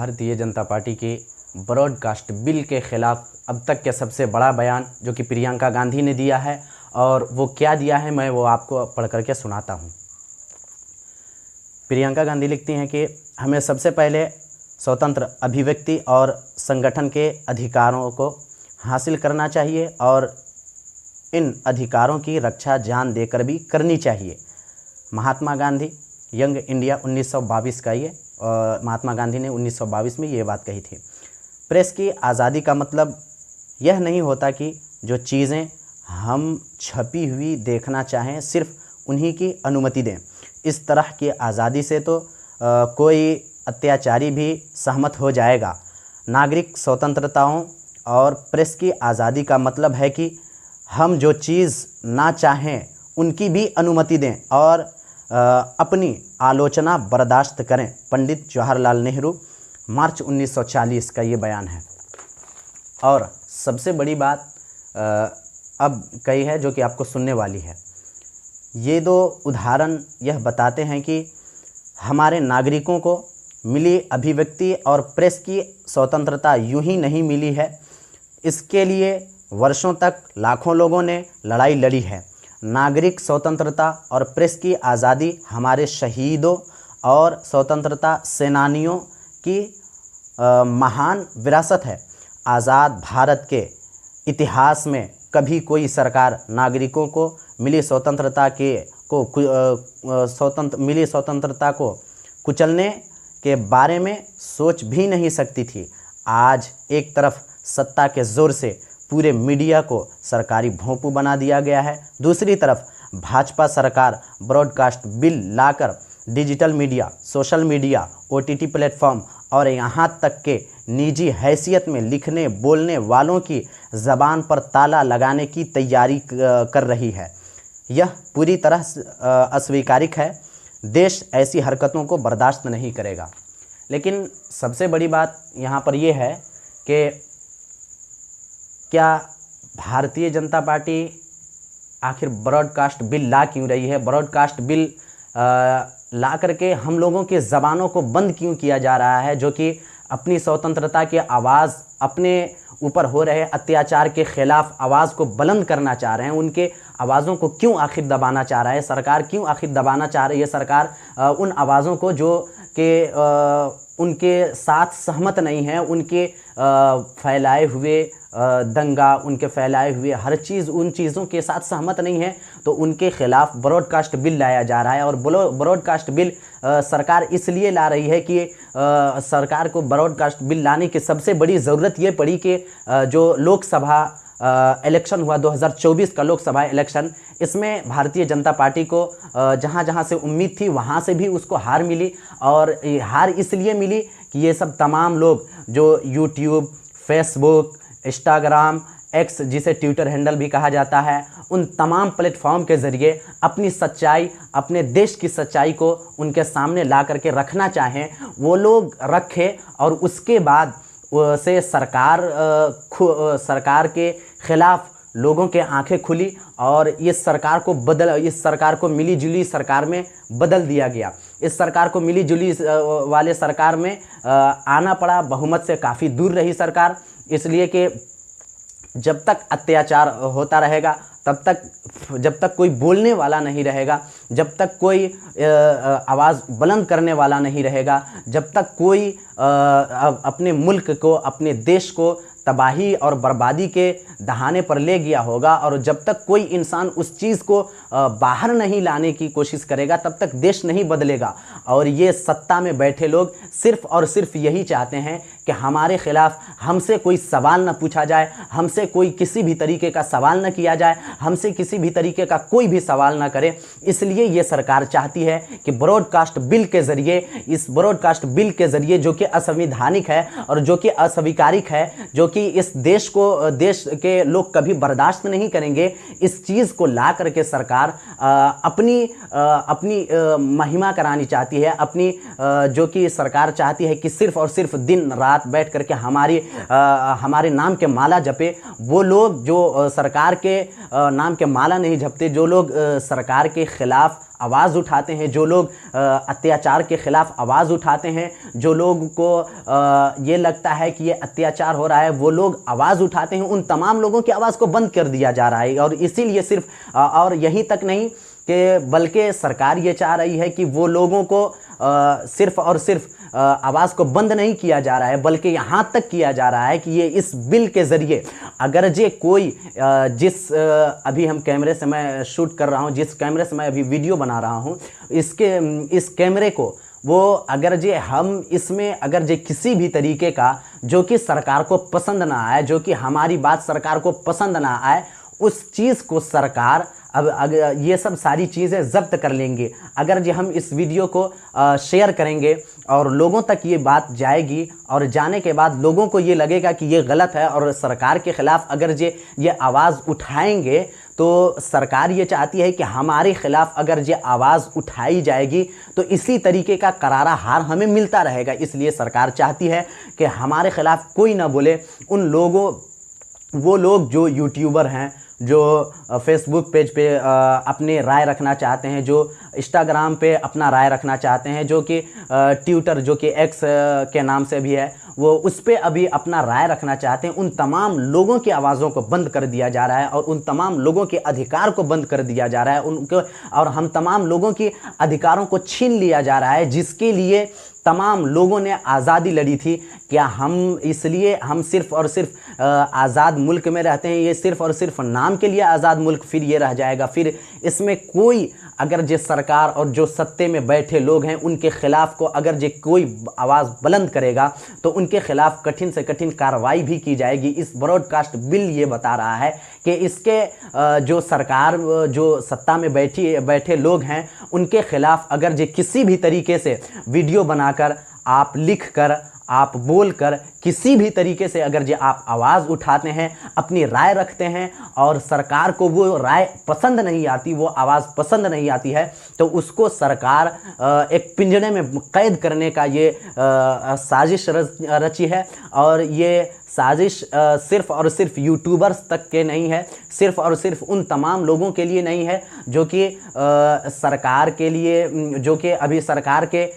Bharatiya Janata party के broadcast bill के खिलाफ अब तक के सबसे बड़ा बयान जो कि प्रियंका गांधी ने दिया है, और वो क्या दिया है मैं वो आपको पढ़ करके सुनाता हूँ। प्रियंका गांधी लिखती हैं कि हमें सबसे पहले स्वतंत्र अभिव्यक्ति और संगठन के अधिकारों को हासिल करना चाहिए और इन अधिकारों की रक्षा जान देकर भी करनी चाहिए। महात्मा गांधी, यंग इंडिया 1922 का ये महात्मा गांधी ने 1922 में ये बात कही थी। प्रेस की आज़ादी का मतलब यह नहीं होता कि जो चीज़ें हम छपी हुई देखना चाहें सिर्फ उन्हीं की अनुमति दें। इस तरह की आज़ादी से तो कोई अत्याचारी भी सहमत हो जाएगा। नागरिक स्वतंत्रताओं और प्रेस की आज़ादी का मतलब है कि हम जो चीज़ ना चाहें उनकी भी अनुमति दें और अपनी आलोचना बर्दाश्त करें। पंडित जवाहरलाल नेहरू, मार्च 1940 का ये बयान है। और सबसे बड़ी बात अब कही है जो कि आपको सुनने वाली है। ये दो उदाहरण यह बताते हैं कि हमारे नागरिकों को मिली अभिव्यक्ति और प्रेस की स्वतंत्रता यूं ही नहीं मिली है। इसके लिए वर्षों तक लाखों लोगों ने लड़ाई लड़ी है। नागरिक स्वतंत्रता और प्रेस की आज़ादी हमारे शहीदों और स्वतंत्रता सेनानियों की महान विरासत है। आज़ाद भारत के इतिहास में कभी कोई सरकार नागरिकों को मिली स्वतंत्रता को कुचलने के बारे में सोच भी नहीं सकती थी। आज एक तरफ सत्ता के ज़ोर से पूरे मीडिया को सरकारी भोंपू बना दिया गया है, दूसरी तरफ भाजपा सरकार ब्रॉडकास्ट बिल लाकर digital media, social media, OTT platform और यहाँ तक के निजी हैसियत में लिखने बोलने वालों की ज़बान पर ताला लगाने की तैयारी कर रही है। यह पूरी तरह अस्वीकारिक है। देश ऐसी हरकतों को बर्दाश्त नहीं करेगा। लेकिन सबसे बड़ी बात यहाँ पर यह है कि क्या भारतीय जनता पार्टी आखिर ब्रॉडकास्ट बिल ला क्यों रही है? ब्रॉडकास्ट बिल ला करके हम लोगों की ज़बानों को बंद क्यों किया जा रहा है, जो कि अपनी स्वतंत्रता की आवाज़, अपने ऊपर हो रहे अत्याचार के ख़िलाफ़ आवाज़ को बुलंद करना चाह रहे हैं। उनके आवाज़ों को क्यों आखिर दबाना चाह रहा है सरकार? क्यों आखिर दबाना चाह रही है सरकार उन आवाज़ों को जो कि उनके साथ सहमत नहीं है? उनके फैलाए हुए दंगा, उनके फैलाए हुए हर चीज़, उन चीज़ों के साथ सहमत नहीं है, तो उनके ख़िलाफ़ ब्रॉडकास्ट बिल लाया जा रहा है। और ब्रॉडकास्ट बिल सरकार इसलिए ला रही है कि सरकार को ब्रॉडकास्ट बिल लाने की सबसे बड़ी ज़रूरत ये पड़ी कि जो लोकसभा इलेक्शन हुआ 2024 का लोकसभा इलेक्शन, इसमें भारतीय जनता पार्टी को जहाँ जहाँ से उम्मीद थी वहाँ से भी उसको हार मिली। और हार इसलिए मिली कि ये सब तमाम लोग जो यूट्यूब, फेसबुक, इंस्टाग्राम, एक्स जिसे ट्विटर हैंडल भी कहा जाता है, उन तमाम प्लेटफॉर्म के ज़रिए अपनी सच्चाई, अपने देश की सच्चाई को उनके सामने ला करके रखना चाहें, वो लोग रखें और उसके बाद से सरकार के ख़िलाफ़ लोगों के आंखें खुली और इस सरकार को मिली जुली सरकार में बदल दिया गया। इस सरकार को मिली जुली वाले सरकार में आना पड़ा। बहुमत से काफ़ी दूर रही सरकार, इसलिए कि जब तक अत्याचार होता रहेगा, जब तक कोई बोलने वाला नहीं रहेगा, जब तक कोई आवाज़ बुलंद करने वाला नहीं रहेगा, जब तक कोई अपने मुल्क को, अपने देश को तबाही और बर्बादी के दहाने पर ले गया होगा, और जब तक कोई इंसान उस चीज़ को बाहर नहीं लाने की कोशिश करेगा, तब तक देश नहीं बदलेगा। और ये सत्ता में बैठे लोग सिर्फ़ और सिर्फ यही चाहते हैं कि हमारे ख़िलाफ़ हमसे कोई सवाल न पूछा जाए, हमसे कोई किसी भी तरीके का सवाल न किया जाए, हमसे किसी भी तरीके का कोई भी सवाल न करे। इसलिए ये सरकार चाहती है कि ब्रॉडकास्ट बिल के ज़रिए, इस ब्रॉडकास्ट बिल के ज़रिए जो कि असंवैधानिक है और जो कि अस्वीकारिक है, जो कि इस देश के लोग कभी बर्दाश्त नहीं करेंगे, इस चीज़ को ला करके सरकार अपनी महिमा करानी चाहती है। अपनी जो कि सरकार चाहती है कि सिर्फ़ और सिर्फ दिन रात बैठ करके हमारे नाम के माला जपे वो लोग जो सरकार के नाम के माला नहीं जपते, जो लोग सरकार के ख़िलाफ़ आवाज़ उठाते हैं, जो लोग अत्याचार के ख़िलाफ़ आवाज़ उठाते हैं, जो लोग को ये लगता है कि ये अत्याचार हो रहा है, वो लोग आवाज़ उठाते हैं, उन तमाम लोगों की आवाज़ को बंद कर दिया जा रहा है। और इसीलिए सिर्फ और यहीं तक नहीं कि बल्कि सरकार ये चाह रही है कि वो लोगों को सिर्फ और सिर्फ आवाज़ को बंद नहीं किया जा रहा है, बल्कि यहाँ तक किया जा रहा है कि ये इस बिल के ज़रिए अगर जे कोई अभी हम कैमरे से मैं शूट कर रहा हूँ, जिस कैमरे से मैं अभी वीडियो बना रहा हूँ, इस कैमरे को वो अगर जे हम इसमें अगर जे किसी भी तरीके का जो कि सरकार को पसंद ना आए, जो कि हमारी बात सरकार को पसंद ना आए, उस चीज़ को सरकार अब अगर ये सब सारी चीज़ें ज़ब्त कर लेंगे। अगर जो हम इस वीडियो को शेयर करेंगे और लोगों तक ये बात जाएगी, और जाने के बाद लोगों को ये लगेगा कि ये गलत है और सरकार के ख़िलाफ़ अगर ये आवाज़ उठाएंगे, तो सरकार ये चाहती है कि हमारे ख़िलाफ़ अगर ये आवाज़ उठाई जाएगी तो इसी तरीके का करारा हार हमें मिलता रहेगा। इसलिए सरकार चाहती है कि हमारे ख़िलाफ़ कोई ना बोले। वो लोग जो यूट्यूबर हैं, जो फेसबुक पेज पे अपनी राय रखना चाहते हैं, जो इंस्टाग्राम पे अपना राय रखना चाहते हैं, जो कि ट्विटर जो कि एक्स के नाम से भी है, वो उस पे अभी अपना राय रखना चाहते हैं, उन तमाम लोगों की आवाज़ों को बंद कर दिया जा रहा है और उन तमाम लोगों के अधिकार को बंद कर दिया जा रहा है उनको, और हम तमाम लोगों की अधिकारों को छीन लिया जा रहा है, जिसके लिए तमाम लोगों ने आज़ादी लड़ी थी। क्या हम इसलिए हम सिर्फ़ और सिर्फ आज़ाद मुल्क में रहते हैं, ये सिर्फ़ और सिर्फ नाम के लिए आज़ाद मुल्क फिर ये रह जाएगा? फिर इसमें कोई अगर जो सरकार और जो सत्ते में बैठे लोग हैं उनके ख़िलाफ़ को अगर जो कोई आवाज़ बुलंद करेगा तो उनके ख़िलाफ़ कठिन से कठिन कार्रवाई भी की जाएगी। इस ब्रॉडकास्ट बिल ये बता रहा है कि इसके जो सरकार जो सत्ता में बैठे लोग हैं उनके ख़िलाफ़ अगर जो किसी भी तरीके से वीडियो बनाकर, आप लिख कर, आप बोलकर, किसी भी तरीके से अगर जो आप आवाज़ उठाते हैं, अपनी राय रखते हैं और सरकार को वो राय पसंद नहीं आती, वो आवाज़ पसंद नहीं आती है, तो उसको सरकार एक पिंजरे में कैद करने का ये साजिश रची है। और ये साजिश सिर्फ़ और सिर्फ यूट्यूबर्स तक के नहीं है, सिर्फ़ और सिर्फ उन तमाम लोगों के लिए नहीं है जो कि सरकार के लिए, जो कि अभी सरकार के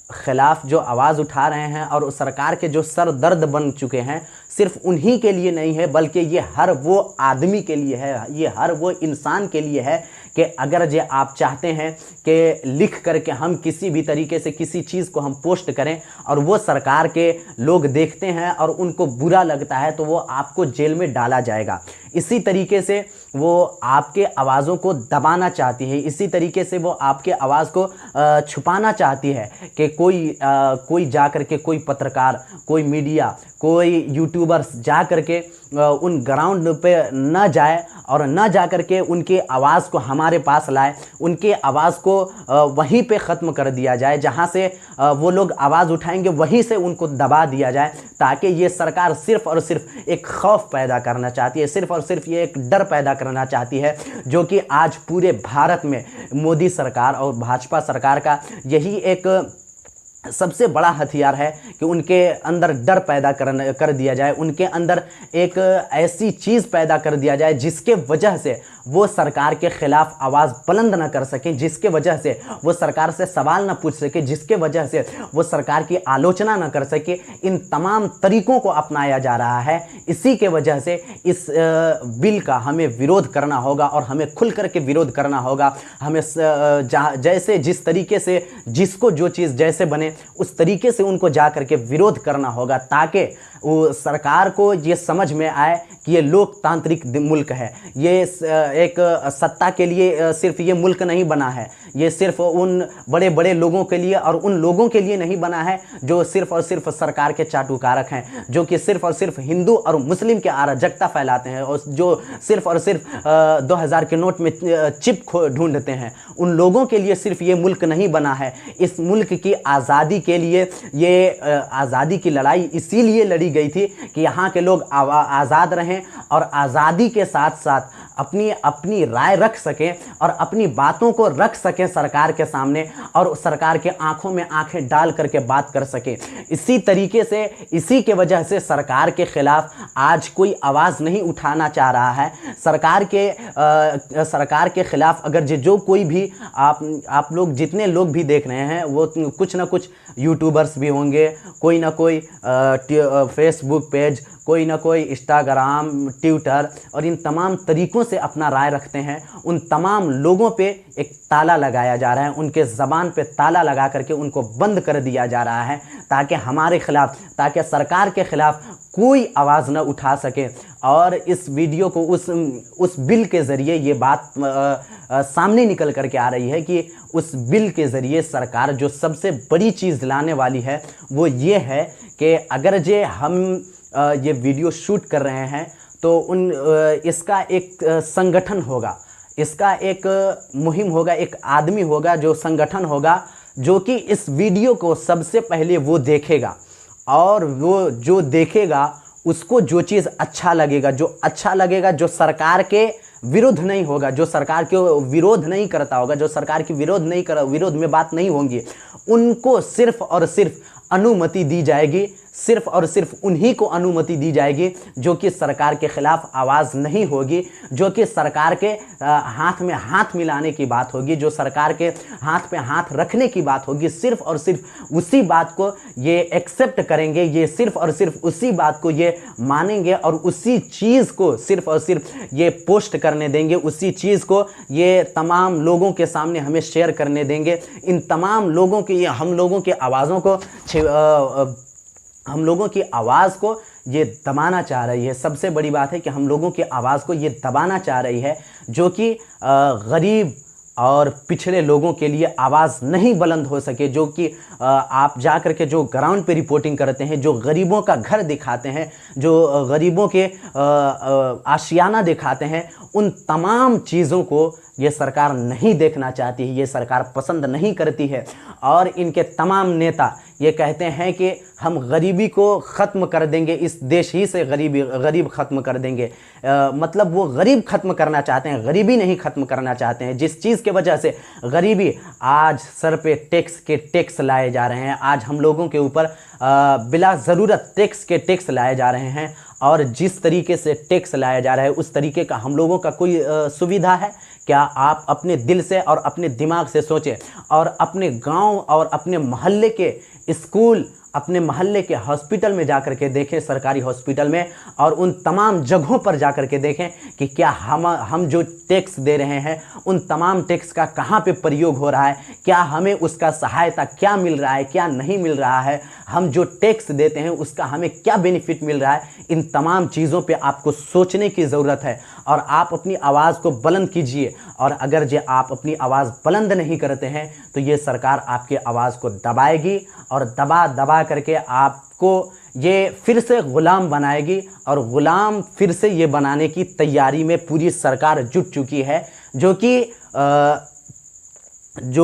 ख़िलाफ़ जो आवाज़ उठा रहे हैं और सरकार के जो सर दर्द बन चुके हैं, सिर्फ उन्हीं के लिए नहीं है, बल्कि ये हर वो आदमी के लिए है, ये हर वो इंसान के लिए है कि अगर जो आप चाहते हैं कि लिख करके हम किसी भी तरीके से किसी चीज़ को हम पोस्ट करें और वो सरकार के लोग देखते हैं और उनको बुरा लगता है, तो वो आपको जेल में डाला जाएगा। इसी तरीके से वो आपके आवाज़ों को दबाना चाहती है, इसी तरीके से वो आपके आवाज़ को छुपाना चाहती है कि कोई जा कर के, कोई पत्रकार, कोई मीडिया, कोई यूट्यूबर्स जा कर के उन ग्राउंड पे न जाए और न जा कर के उनकी आवाज़ को हमारे पास लाए, उनके आवाज़ को वहीं पे ख़त्म कर दिया जाए, जहाँ से वो लोग आवाज़ उठाएंगे वहीं से उनको दबा दिया जाए, ताकि ये सरकार सिर्फ़ और सिर्फ एक खौफ पैदा करना चाहती है, सिर्फ़ और सिर्फ ये एक डर पैदा करना चाहती है, जो कि आज पूरे भारत में मोदी सरकार और भाजपा सरकार का यही एक सबसे बड़ा हथियार है कि उनके अंदर डर पैदा कर दिया जाए, उनके अंदर एक ऐसी चीज़ पैदा कर दिया जाए जिसके वजह से वो सरकार के ख़िलाफ़ आवाज़ बुलंद ना कर सकें, जिसके वजह से वो सरकार से सवाल ना पूछ सके, जिसके वजह से वो सरकार की आलोचना ना कर सके। इन तमाम तरीक़ों को अपनाया जा रहा है। इसी के वजह से इस बिल का हमें विरोध करना होगा और हमें खुल कर के विरोध करना होगा। हमें जैसे जिस तरीके से जिसको जो चीज़ जैसे बने उस तरीके से उनको जा कर के विरोध करना होगा, ताकि वो सरकार को ये समझ में आए कि ये लोकतांत्रिक मुल्क है, ये एक सत्ता के लिए सिर्फ ये मुल्क नहीं बना है, ये सिर्फ उन बड़े बड़े लोगों के लिए और उन लोगों के लिए नहीं बना है जो सिर्फ और सिर्फ सरकार के चाटुकारक हैं, जो कि सिर्फ और सिर्फ हिंदू और मुस्लिम के अराजकता फैलाते हैं और जो सिर्फ और सिर्फ 2000 के नोट में चिप ढूंढते हैं। उन लोगों के लिए सिर्फ ये मुल्क नहीं बना है। इस मुल्क की आज़ादी के लिए, ये आज़ादी की लड़ाई इसीलिए लड़ी गई थी कि यहाँ के लोग आज़ाद रहें और आज़ादी के साथ साथ अपनी अपनी राय रख सकें और अपनी बातों को रख सकें सरकार के सामने और सरकार के आंखों में आंखें डाल करके बात कर सकें। इसी तरीके से, इसी के वजह से सरकार के खिलाफ आज कोई आवाज़ नहीं उठाना चाह रहा है। सरकार के खिलाफ अगर जो कोई भी आप लोग जितने लोग भी देख रहे हैं वो कुछ ना कुछ यूट्यूबर्स भी होंगे, कोई ना कोई फेसबुक पेज, कोई ना कोई इंस्टाग्राम, ट्विटर और इन तमाम तरीक़ों से अपना राय रखते हैं। उन तमाम लोगों पे एक ताला लगाया जा रहा है, उनके ज़बान पे ताला लगा करके उनको बंद कर दिया जा रहा है ताकि हमारे ख़िलाफ़, ताकि सरकार के ख़िलाफ़ कोई आवाज़ न उठा सके। और इस वीडियो को उस बिल के ज़रिए ये बात सामने निकल कर के आ रही है कि उस बिल के ज़रिए सरकार जो सबसे बड़ी चीज़ लाने वाली है वो ये है कि अगर हम ये वीडियो शूट कर रहे हैं तो इसका एक संगठन होगा, इसका एक मुहिम होगा, एक आदमी होगा, जो संगठन होगा जो कि इस वीडियो को सबसे पहले वो देखेगा और वो जो देखेगा उसको जो चीज़ अच्छा लगेगा, जो सरकार के विरोध नहीं होगा, जो सरकार के विरोध नहीं करता होगा, जो सरकार की विरोध में बात नहीं होंगी, उनको सिर्फ और सिर्फ अनुमति दी जाएगी। सिर्फ और सिर्फ उन्हीं को अनुमति दी जाएगी जो कि सरकार के खिलाफ आवाज़ नहीं होगी, जो कि सरकार के हाथ में हाथ मिलाने की बात होगी, जो सरकार के हाथ पे हाथ रखने की बात होगी। सिर्फ और सिर्फ उसी बात को ये एक्सेप्ट करेंगे, ये सिर्फ और सिर्फ उसी बात को ये मानेंगे और उसी चीज़ को सिर्फ और सिर्फ ये पोस्ट करने देंगे, उसी चीज़ को ये तमाम लोगों के सामने हमें शेयर करने देंगे। इन तमाम लोगों की, हम लोगों की आवाज़ को ये दबाना चाह रही है। सबसे बड़ी बात है कि हम लोगों की आवाज़ को ये दबाना चाह रही है, जो कि गरीब और पिछड़े लोगों के लिए आवाज़ नहीं बुलंद हो सके, जो कि आप जा कर के जो ग्राउंड पे रिपोर्टिंग करते हैं, जो गरीबों का घर दिखाते हैं, जो गरीबों के आशियाना दिखाते हैं, उन तमाम चीज़ों को ये सरकार नहीं देखना चाहती है, ये सरकार पसंद नहीं करती है। और इनके तमाम नेता ये कहते हैं कि हम गरीबी को ख़त्म कर देंगे, इस देश ही से गरीब ख़त्म कर देंगे। मतलब वो गरीब ख़त्म करना चाहते हैं, गरीबी नहीं ख़त्म करना चाहते हैं। जिस चीज़ के वजह से गरीबी, आज सर पे टैक्स लाए जा रहे हैं, आज हम लोगों के ऊपर बिला ज़रूरत टैक्स लाए जा रहे हैं। और जिस तरीके से टैक्स लाया जा रहा है उस तरीके का हम लोगों का कोई सुविधा है क्या? आप अपने दिल से और अपने दिमाग से सोचें और अपने गांव और अपने मोहल्ले के स्कूल, अपने मोहल्ले के हॉस्पिटल में जाकर के देखें, सरकारी हॉस्पिटल में, और उन तमाम जगहों पर जाकर के देखें कि क्या हम जो टैक्स दे रहे हैं उन तमाम टैक्स का कहाँ पे प्रयोग हो रहा है, क्या हमें उसका सहायता क्या मिल रहा है, क्या नहीं मिल रहा है, हम जो टैक्स देते हैं उसका हमें क्या बेनिफिट मिल रहा है। इन तमाम चीज़ों पे आपको सोचने की ज़रूरत है और आप अपनी आवाज़ को बुलंद कीजिए। और अगर जो आप अपनी आवाज़ बुलंद नहीं करते हैं तो ये सरकार आपकी आवाज़ को दबाएगी और दबा करके आपको ये फिर से ग़ुलाम बनाएगी। और ग़ुलाम फिर से ये बनाने की तैयारी में पूरी सरकार जुट चुकी है, जो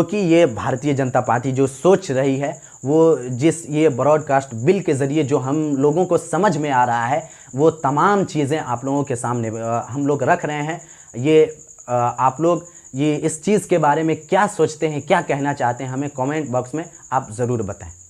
कि ये भारतीय जनता पार्टी जो सोच रही है, वो जिस ये ब्रॉडकास्ट बिल के ज़रिए जो हम लोगों को समझ में आ रहा है, वो तमाम चीज़ें आप लोगों के सामने हम लोग रख रहे हैं। ये आप लोग ये इस चीज़ के बारे में क्या सोचते हैं, क्या कहना चाहते हैं, हमें कमेंट बॉक्स में आप ज़रूर बताएं।